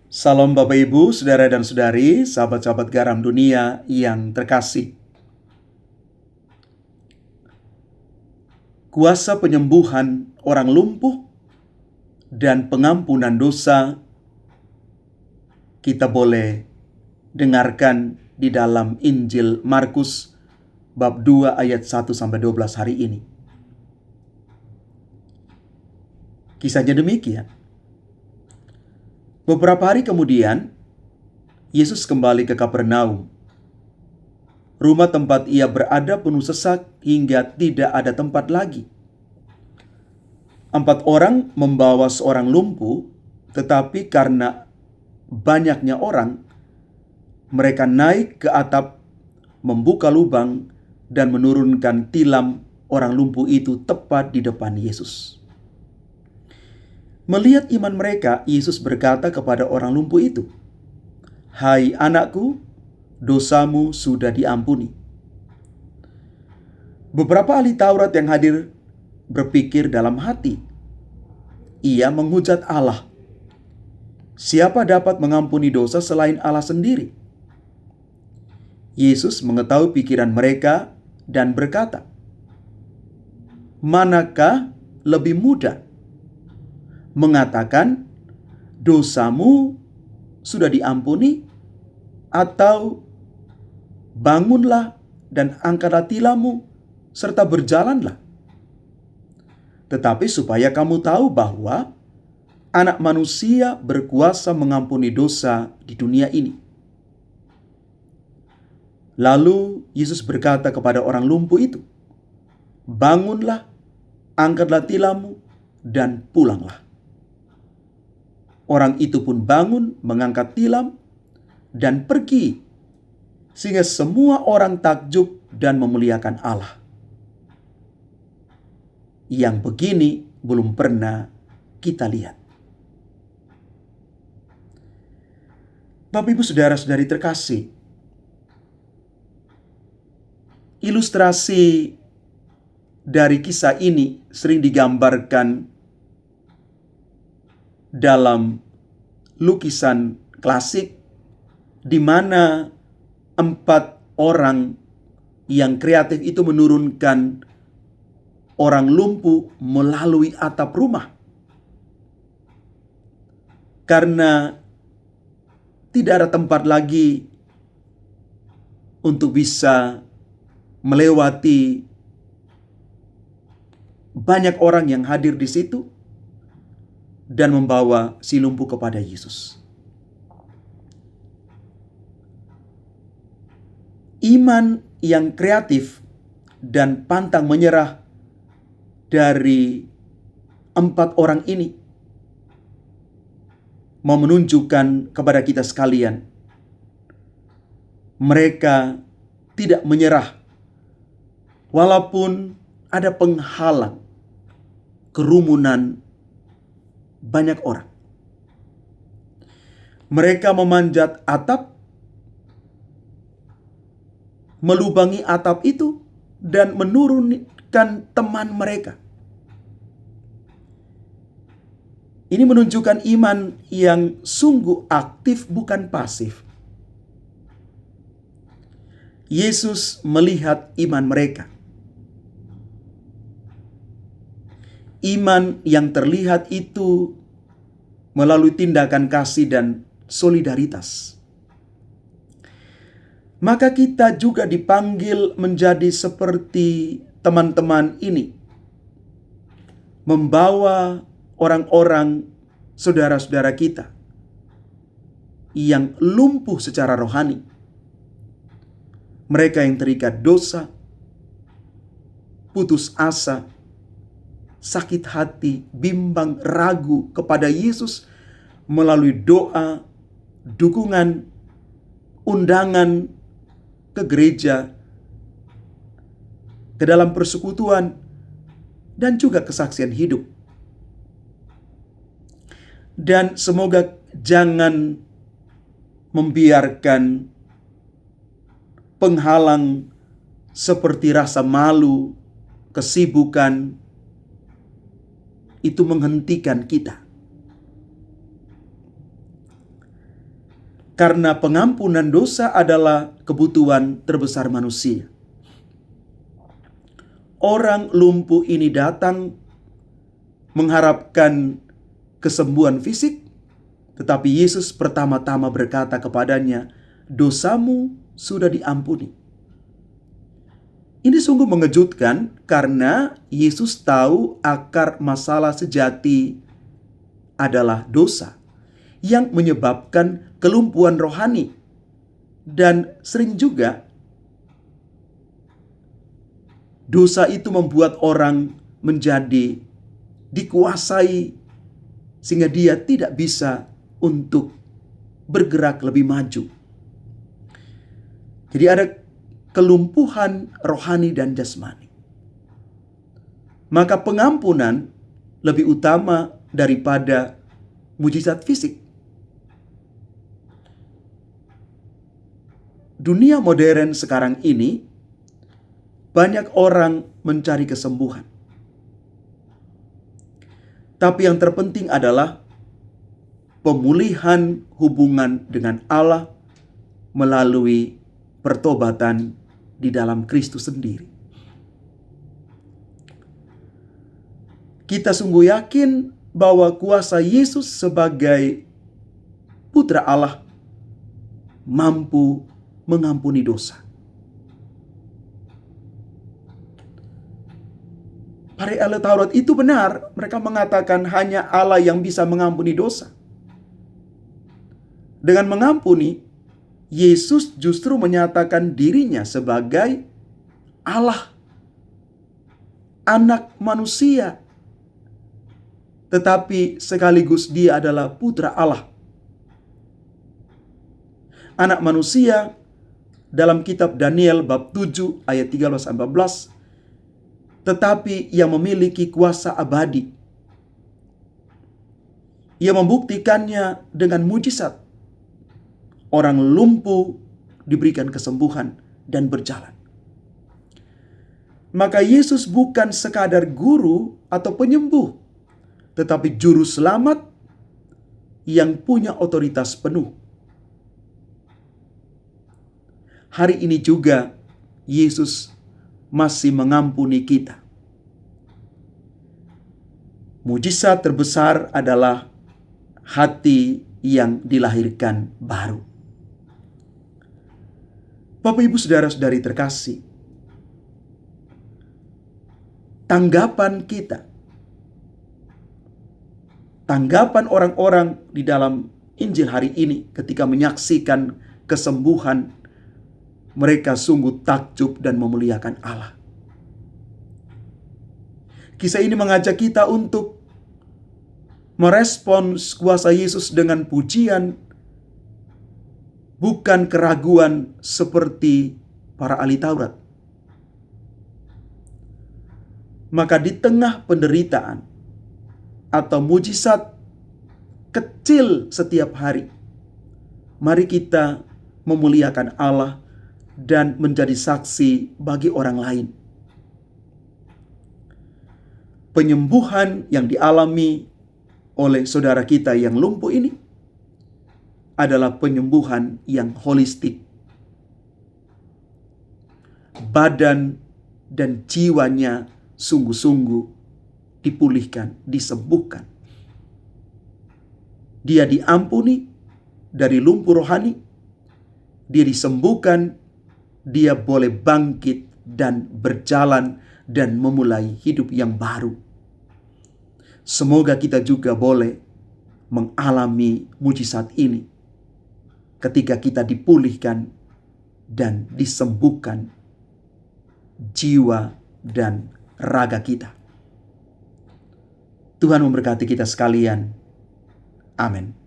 Salam Bapak Ibu, Saudara dan Saudari, sahabat-sahabat garam dunia yang terkasih. Kuasa penyembuhan orang lumpuh dan pengampunan dosa kita boleh dengarkan di dalam Injil Markus bab 2 ayat 1-12 hari ini. Kisahnya demikian. Beberapa hari kemudian, Yesus kembali ke Kapernaum. Rumah tempat ia berada penuh sesak hingga tidak ada tempat lagi. 4 orang membawa seorang lumpuh, tetapi karena banyaknya orang, mereka naik ke atap, membuka lubang, dan menurunkan tilam orang lumpuh itu tepat di depan Yesus. Melihat iman mereka, Yesus berkata kepada orang lumpuh itu, "Hai anakku, dosamu sudah diampuni." Beberapa ahli Taurat yang hadir berpikir dalam hati, ia menghujat Allah. Siapa dapat mengampuni dosa selain Allah sendiri? Yesus mengetahui pikiran mereka dan berkata, "Manakah lebih mudah? Mengatakan, dosamu sudah diampuni, atau bangunlah dan angkatlah tilammu serta berjalanlah? Tetapi supaya kamu tahu bahwa Anak Manusia berkuasa mengampuni dosa di dunia ini." Lalu Yesus berkata kepada orang lumpuh itu, "Bangunlah, angkatlah tilammu, dan pulanglah." Orang itu pun bangun, mengangkat tilam, dan pergi, sehingga semua orang takjub dan memuliakan Allah. Yang begini belum pernah kita lihat. Bapak, Ibu, Saudara-saudari terkasih, ilustrasi dari kisah ini sering digambarkan dalam lukisan klasik, di mana 4 orang yang kreatif itu menurunkan orang lumpuh melalui atap rumah. Karena tidak ada tempat lagi untuk bisa melewati banyak orang yang hadir di situ dan membawa si lumpuh kepada Yesus. Iman yang kreatif dan pantang menyerah dari 4 orang ini mau menunjukkan kepada kita sekalian, mereka tidak menyerah walaupun ada penghalang, kerumunan banyak orang. Mereka memanjat atap, melubangi atap itu, dan menurunkan teman mereka. Ini menunjukkan iman yang sungguh aktif, bukan pasif. Yesus melihat iman mereka. Iman yang terlihat itu melalui tindakan kasih dan solidaritas. Maka kita juga dipanggil menjadi seperti teman-teman ini, membawa orang-orang, saudara-saudara kita yang lumpuh secara rohani, mereka yang terikat dosa, putus asa, sakit hati, bimbang, ragu kepada Yesus, melalui doa, dukungan, undangan ke gereja, ke dalam persekutuan, dan juga kesaksian hidup. Dan semoga jangan membiarkan penghalang seperti rasa malu, kesibukan, itu menghentikan kita. Karena pengampunan dosa adalah kebutuhan terbesar manusia. Orang lumpuh ini datang mengharapkan kesembuhan fisik, tetapi Yesus pertama-tama berkata kepadanya, "Dosamu sudah diampuni." Ini sungguh mengejutkan karena Yesus tahu akar masalah sejati adalah dosa yang menyebabkan kelumpuhan rohani. Dan sering juga dosa itu membuat orang menjadi dikuasai sehingga dia tidak bisa untuk bergerak lebih maju. Jadi ada kelumpuhan rohani dan jasmani. Maka pengampunan lebih utama daripada mujizat fisik. Dunia modern sekarang ini banyak orang mencari kesembuhan. Tapi yang terpenting adalah pemulihan hubungan dengan Allah melalui pertobatan di dalam Kristus sendiri. Kita sungguh yakin bahwa kuasa Yesus sebagai Putra Allah mampu mengampuni dosa. Para ahli Taurat itu benar, mereka mengatakan hanya Allah yang bisa mengampuni dosa. Dengan mengampuni, Yesus justru menyatakan dirinya sebagai Allah, anak manusia, tetapi sekaligus dia adalah Putra Allah. Anak manusia dalam kitab Daniel bab 7 ayat 13-14, tetapi yang memiliki kuasa abadi. Ia membuktikannya dengan mujizat. Orang lumpuh diberikan kesembuhan dan berjalan. Maka Yesus bukan sekadar guru atau penyembuh, tetapi juru selamat yang punya otoritas penuh. Hari ini juga Yesus masih mengampuni kita. Mujizat terbesar adalah hati yang dilahirkan baru. Bapak, Ibu, saudara-saudari terkasih, tanggapan kita, tanggapan orang-orang di dalam Injil hari ini ketika menyaksikan kesembuhan, mereka sungguh takjub dan memuliakan Allah. Kisah ini mengajak kita untuk merespons kuasa Yesus dengan pujian, bukan keraguan seperti para ahli Taurat. Maka di tengah penderitaan atau mujizat kecil setiap hari, mari kita memuliakan Allah dan menjadi saksi bagi orang lain. Penyembuhan yang dialami oleh saudara kita yang lumpuh ini adalah penyembuhan yang holistik. Badan dan jiwanya sungguh-sungguh dipulihkan, disembuhkan. Dia diampuni dari lumpuh rohani, dia disembuhkan, dia boleh bangkit dan berjalan dan memulai hidup yang baru. Semoga kita juga boleh mengalami mujizat ini ketika kita dipulihkan dan disembuhkan jiwa dan raga kita. Tuhan memberkati kita sekalian. Amin.